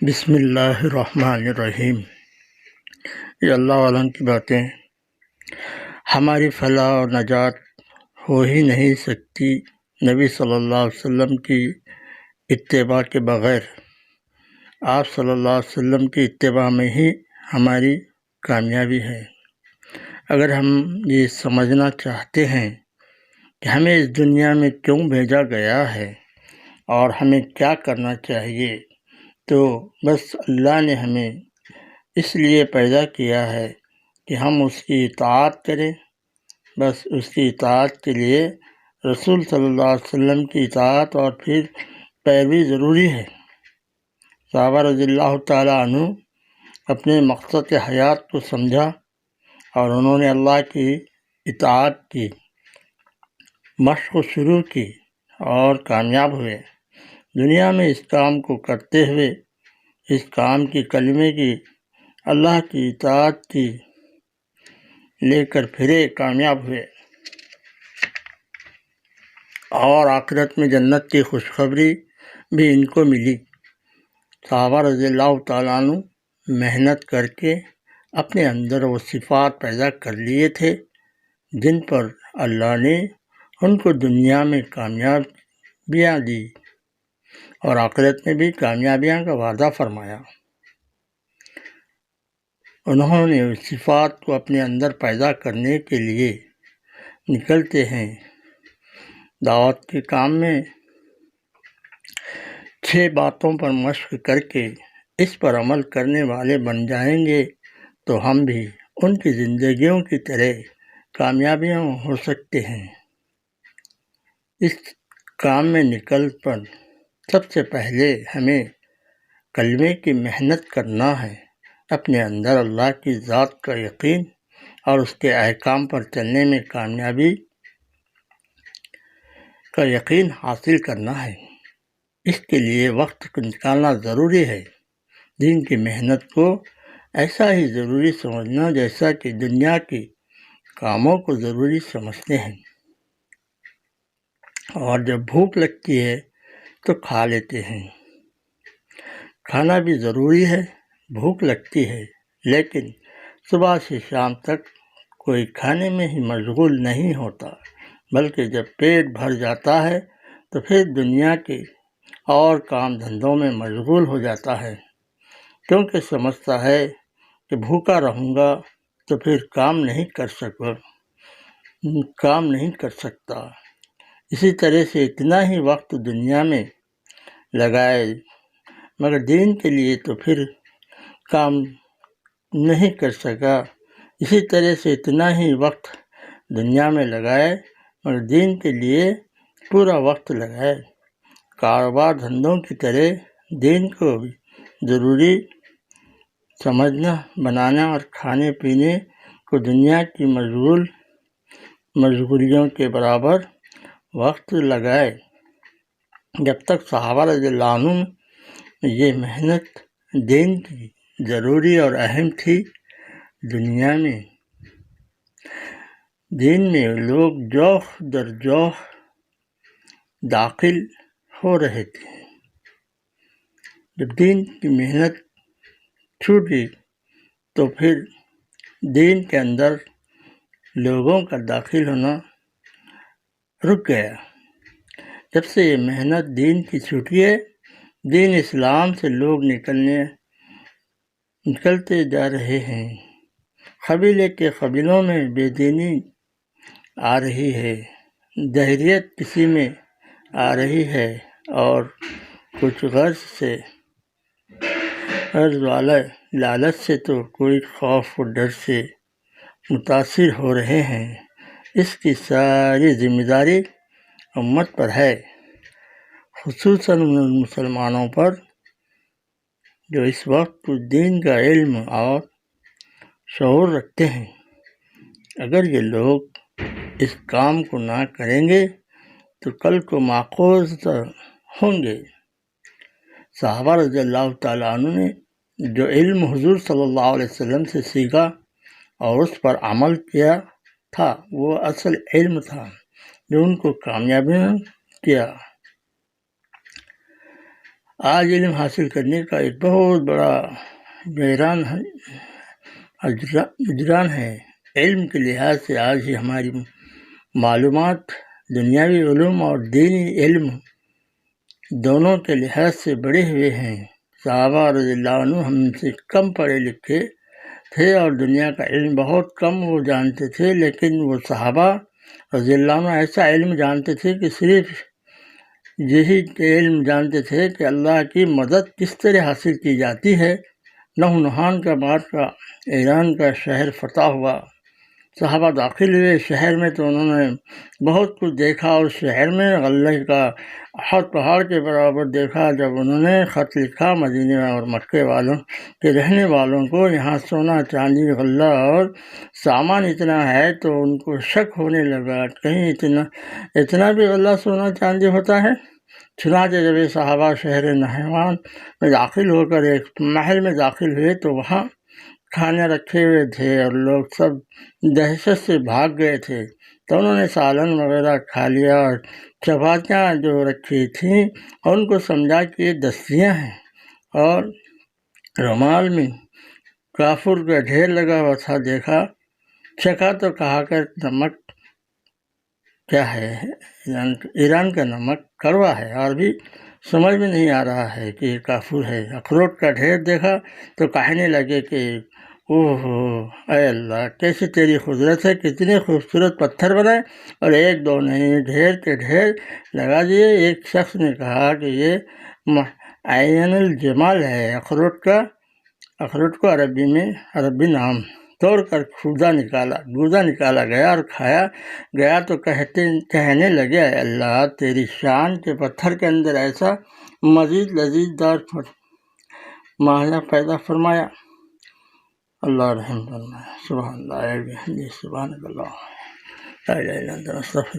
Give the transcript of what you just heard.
بسم اللہ الرحمن الرحیم۔ یہ اللہ والوں کی باتیں ہماری فلاح اور نجات ہو ہی نہیں سکتی نبی صلی اللہ علیہ وسلم کی اتباع کے بغیر۔ آپ صلی اللہ علیہ وسلم کی اتباع میں ہی ہماری کامیابی ہے۔ اگر ہم یہ سمجھنا چاہتے ہیں کہ ہمیں اس دنیا میں کیوں بھیجا گیا ہے اور ہمیں کیا کرنا چاہیے، تو بس اللہ نے ہمیں اس لیے پیدا کیا ہے کہ ہم اس کی اطاعت کریں۔ بس اس کی اطاعت کے لیے رسول صلی اللہ علیہ وسلم کی اطاعت اور پھر پیروی ضروری ہے۔ صحابہ رضی اللہ تعالیٰ عنہ اپنے مقصد حیات کو سمجھا اور انہوں نے اللہ کی اطاعت کی مشق شروع کی اور کامیاب ہوئے۔ دنیا میں اس کام کو کرتے ہوئے، اس کام کی کلمے کی، اللہ کی اطاعت کی لے کر پھرے، کامیاب ہوئے اور آخرت میں جنت کی خوشخبری بھی ان کو ملی۔ صحابہ رضی اللہ تعالیٰ عنہ محنت کر کے اپنے اندر وہ صفات پیدا کر لیے تھے جن پر اللہ نے ان کو دنیا میں کامیابیاں دی اور آخرت میں بھی کامیابیاں کا وعدہ فرمایا۔ انہوں نے اس صفات کو اپنے اندر پیدا کرنے کے لیے نکلتے ہیں۔ دعوت کے کام میں 6 باتوں پر مشق کر کے اس پر عمل کرنے والے بن جائیں گے تو ہم بھی ان کی زندگیوں کی طرح کامیابیاں ہو سکتے ہیں۔ اس کام میں نکل پر سب سے پہلے ہمیں کلمے کی محنت کرنا ہے، اپنے اندر اللہ کی ذات کا یقین اور اس کے احکام پر چلنے میں کامیابی کا یقین حاصل کرنا ہے۔ اس کے لیے وقت نکالنا ضروری ہے۔ دین کی محنت کو ایسا ہی ضروری سمجھنا جیسا کہ دنیا کے کاموں کو ضروری سمجھتے ہیں، اور جب بھوک لگتی ہے تو کھا لیتے ہیں۔ کھانا بھی ضروری ہے، بھوک لگتی ہے، لیکن صبح سے شام تک کوئی کھانے میں ہی مشغول نہیں ہوتا، بلکہ جب پیٹ بھر جاتا ہے تو پھر دنیا کے اور کام دھندوں میں مشغول ہو جاتا ہے، کیونکہ سمجھتا ہے کہ بھوکا رہوں گا تو پھر کام نہیں کر سکتا۔ اسی طرح سے اتنا ہی وقت دنیا میں لگائے مگر دین کے لیے تو پھر کام نہیں کر سکا۔ اسی طرح سے اتنا ہی وقت دنیا میں لگائے مگر دین کے لیے پورا وقت لگائے۔ کاروبار دھندوں کی طرح دین کو بھی ضروری سمجھنا، بنانا اور کھانے پینے کو دنیا کی مشغولیوں کے برابر وقت لگائے۔ جب تک صحابہ رضی اللہ عنہ یہ محنت دین کی ضروری اور اہم تھی، دین میں لوگ جوخ در جوخ داخل ہو رہے تھے۔ جب دین کی محنت چھوٹی تو پھر دین کے اندر لوگوں کا داخل ہونا رک گیا۔ جب سے یہ محنت دین کی چھوٹی ہے، دین اسلام سے لوگ نکلتے جا رہے ہیں۔ قبیلے کے قبیلوں میں بے دینی آ رہی ہے، دہریت کسی میں آ رہی ہے، اور کچھ غرض والا لالچ سے تو کوئی خوف و ڈر سے متاثر ہو رہے ہیں۔ اس کی ساری ذمہ داری امت پر ہے، خصوصاً ان مسلمانوں پر جو اس وقت دین کا علم اور شعور رکھتے ہیں۔ اگر یہ لوگ اس کام کو نہ کریں گے تو کل کو ماخوذ ہوں گے۔ صحابہ رضی اللہ تعالیٰ عنہ نے جو علم حضور صلی اللہ علیہ وسلم سے سیکھا اور اس پر عمل کیا تھا، وہ اصل علم تھا جو ان کو کامیاب کیا۔ آج علم حاصل کرنے کا ایک بہت بڑا اجران ہے۔ علم کے لحاظ سے آج ہی ہماری معلومات دنیاوی علوم اور دینی علم دونوں کے لحاظ سے بڑے ہوئے ہیں۔ صحابہ رضی اللہ عنہ ہم سے کم پڑھے لکھے تھے اور دنیا کا علم بہت کم وہ جانتے تھے، لیکن وہ صحابہ رضی اللہ عنہ ایسا علم جانتے تھے کہ صرف یہی علم جانتے تھے کہ اللہ کی مدد کس طرح حاصل کی جاتی ہے۔ نحو نحان کا بعد کا ایران کا شہر فتح ہوا، صحابہ داخل ہوئے شہر میں تو انہوں نے بہت کچھ دیکھا، اور شہر میں غلہ کا احد پہاڑ کے برابر دیکھا۔ جب انہوں نے خط لکھا مدینے اور مکے والوں کے رہنے والوں کو یہاں سونا چاندی غلہ اور سامان اتنا ہے، تو ان کو شک ہونے لگا کہیں اتنا بھی غلہ سونا چاندی ہوتا ہے۔ چنانچہ جب یہ صحابہ شہر نہوان میں داخل ہو کر ایک محل میں داخل ہوئے تو وہاں کھانے رکھے ہوئے تھے اور لوگ سب دہشت سے بھاگ گئے تھے، تو انہوں نے سالن وغیرہ کھا لیا اور چپاتیاں جو رکھی تھیں اور ان کو سمجھا کہ یہ دستیاں ہیں، اور رومال میں کافور کا ڈھیر لگا ہوا تھا۔ دیکھا چکھا تو کہا کر نمک کیا ہے؟ ایران کا نمک کڑوا ہے، اور بھی سمجھ میں نہیں آ رہا ہے کہ یہ کافور ہے۔ اخروٹ کا ڈھیر دیکھا تو کہنے لگے کہ اوہ اے اللہ، کیسی تیری قدرت ہے، کتنے خوبصورت پتھر بنائے اور ایک دو نہیں ڈھیر کے ڈھیر لگا دیے۔ ایک شخص نے کہا کہ یہ عین الجمال ہے۔ اخروٹ کو عربی نام توڑ کر گودا نکالا گیا اور کھایا گیا تو کہنے لگے اے اللہ، تیری شان کے پتھر کے اندر ایسا مزید لذیذ دار معنی پیدا فرمایا۔ اللہ رحم فرمائے۔ سبحان اللہ، سبحان اللہ، لا الہ الا انت، استغفر